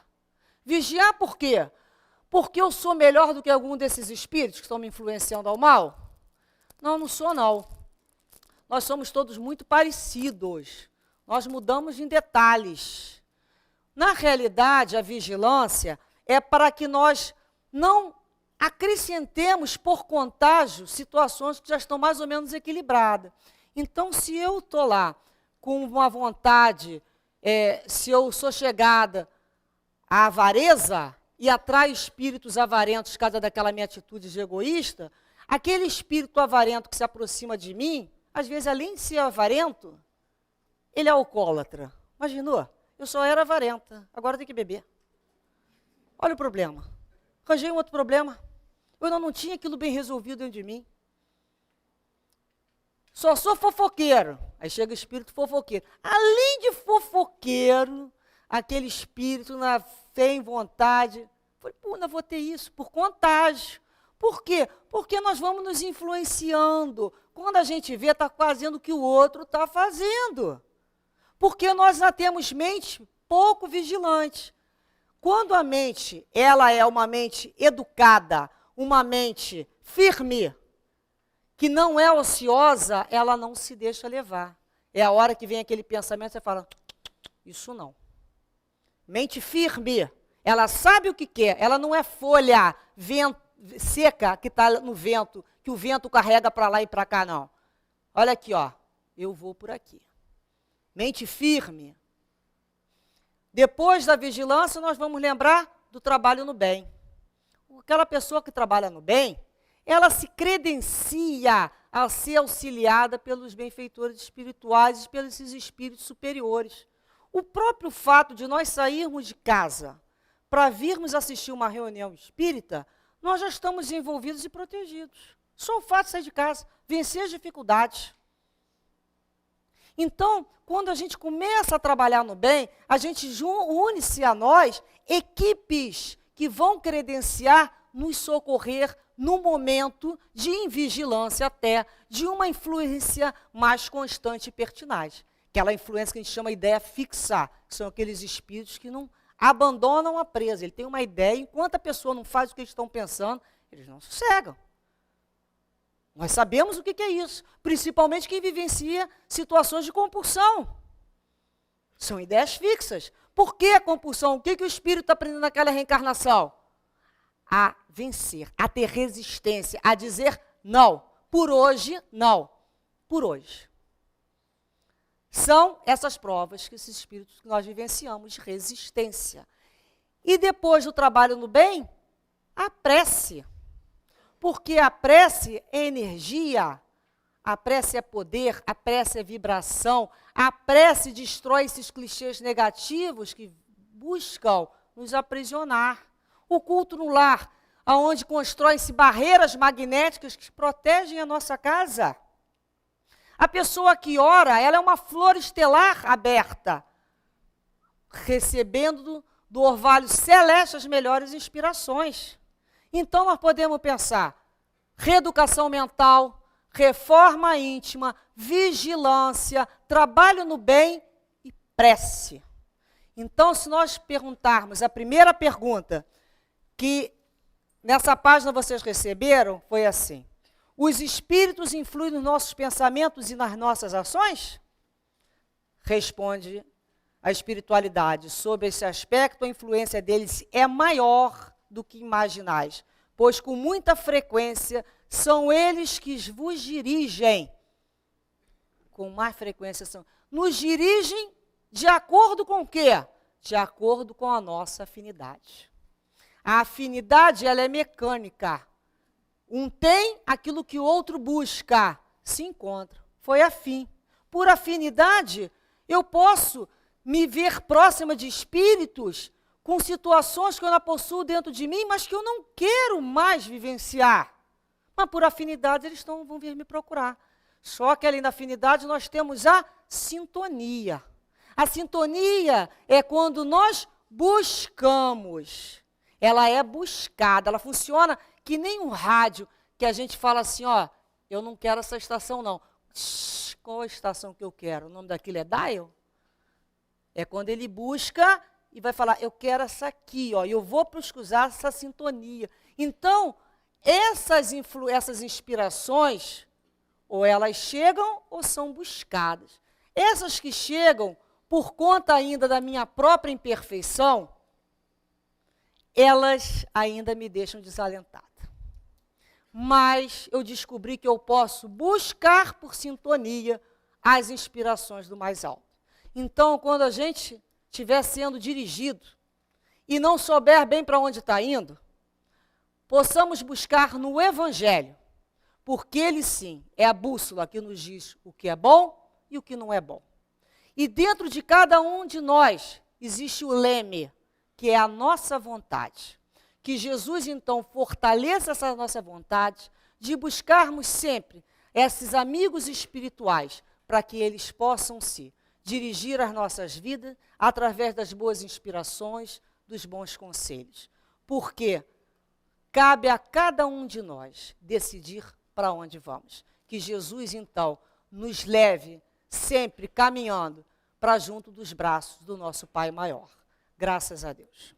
Vigiar por quê? Porque eu sou melhor do que algum desses espíritos que estão me influenciando ao mal? Não, não sou não. Nós somos todos muito parecidos. Nós mudamos em detalhes. Na realidade, a vigilância é para que nós não acrescentemos por contágio situações que já estão mais ou menos equilibradas. Então, se eu estou lá com uma vontade, se eu sou chegada à avareza e atrai espíritos avarentos por causa daquela minha atitude de egoísta, aquele espírito avarento que se aproxima de mim, às vezes, além de ser avarento, ele é alcoólatra. Imaginou? Eu só era avarenta, agora eu tenho que beber. Olha o problema. Arranjei um outro problema. Eu ainda não tinha aquilo bem resolvido dentro de mim. Só sou fofoqueiro. Aí chega o espírito fofoqueiro. Além de fofoqueiro, aquele espírito na fé em vontade. Falei, pô, não vou ter isso, por contágio. Por quê? Porque nós vamos nos influenciando. Quando a gente vê, está fazendo o que o outro está fazendo. Porque nós já temos mente pouco vigilante. Quando a mente, ela é uma mente educada, uma mente firme, que não é ociosa, ela não se deixa levar. É a hora que vem aquele pensamento, você fala, isso não. Mente firme, ela sabe o que quer, ela não é folha seca que está no vento, que o vento carrega para lá e para cá, não. Olha aqui, ó, eu vou por aqui. Mente firme. Depois da vigilância, nós vamos lembrar do trabalho no bem. Aquela pessoa que trabalha no bem, ela se credencia a ser auxiliada pelos benfeitores espirituais e pelos espíritos superiores. O próprio fato de nós sairmos de casa para virmos assistir uma reunião espírita, nós já estamos envolvidos e protegidos. Só o fato de sair de casa, vencer as dificuldades. Então, quando a gente começa a trabalhar no bem, a gente une-se a nós equipes que vão credenciar, nos socorrer no momento de invigilância até, de uma influência mais constante e pertinaz. Aquela influência que a gente chama de ideia fixa, que são aqueles espíritos que não abandonam a presa. Ele tem uma ideia, enquanto a pessoa não faz o que eles estão pensando, eles não sossegam. Nós sabemos o que é isso, principalmente quem vivencia situações de compulsão. São ideias fixas. Por que a compulsão? O que o espírito está aprendendo naquela reencarnação? A vencer, a ter resistência, a dizer não. Por hoje, não. Por hoje. São essas provas que esses espíritos que nós vivenciamos de resistência. E depois do trabalho no bem, a prece. Porque a prece é energia, a prece é poder, a prece é vibração, a prece destrói esses clichês negativos que buscam nos aprisionar. O culto no lar, onde constroem-se barreiras magnéticas que protegem a nossa casa. A pessoa que ora, ela é uma flor estelar aberta, recebendo do orvalho celeste as melhores inspirações. Então, nós podemos pensar reeducação mental, reforma íntima, vigilância, trabalho no bem e prece. Então, se nós perguntarmos, a primeira pergunta que nessa página vocês receberam foi assim: os espíritos influem nos nossos pensamentos e nas nossas ações? Responde a espiritualidade. Sobre esse aspecto, a influência deles é maior do que imaginais, pois com muita frequência são eles que vos dirigem. Com mais frequência nos dirigem de acordo com o quê? De acordo com a nossa afinidade. A afinidade, ela é mecânica. Um tem aquilo que o outro busca, se encontra. Foi afim. Por afinidade, eu posso me ver próxima de espíritos com situações que eu não possuo dentro de mim, mas que eu não quero mais vivenciar. Mas por afinidade, eles vão vir me procurar. Só que além da afinidade, nós temos a sintonia. A sintonia é quando nós buscamos. Ela é buscada, ela funciona que nem um rádio, que a gente fala assim, ó, eu não quero essa estação não. Qual a estação que eu quero? O nome daquilo é dial? É quando ele busca e vai falar, eu quero essa aqui, ó, eu vou pesquisar essa sintonia. Então, essas inspirações, ou elas chegam ou são buscadas. Essas que chegam, por conta ainda da minha própria imperfeição, elas ainda me deixam desalentada. Mas eu descobri que eu posso buscar por sintonia as inspirações do mais alto. Então, quando a gente estiver sendo dirigido e não souber bem para onde está indo, possamos buscar no Evangelho, porque ele sim é a bússola que nos diz o que é bom e o que não é bom. E dentro de cada um de nós existe o leme, que é a nossa vontade. Que Jesus, então, fortaleça essa nossa vontade de buscarmos sempre esses amigos espirituais para que eles possam se dirigir as nossas vidas através das boas inspirações, dos bons conselhos. Porque cabe a cada um de nós decidir para onde vamos. Que Jesus, então, nos leve sempre caminhando para junto dos braços do nosso Pai maior. Graças a Deus.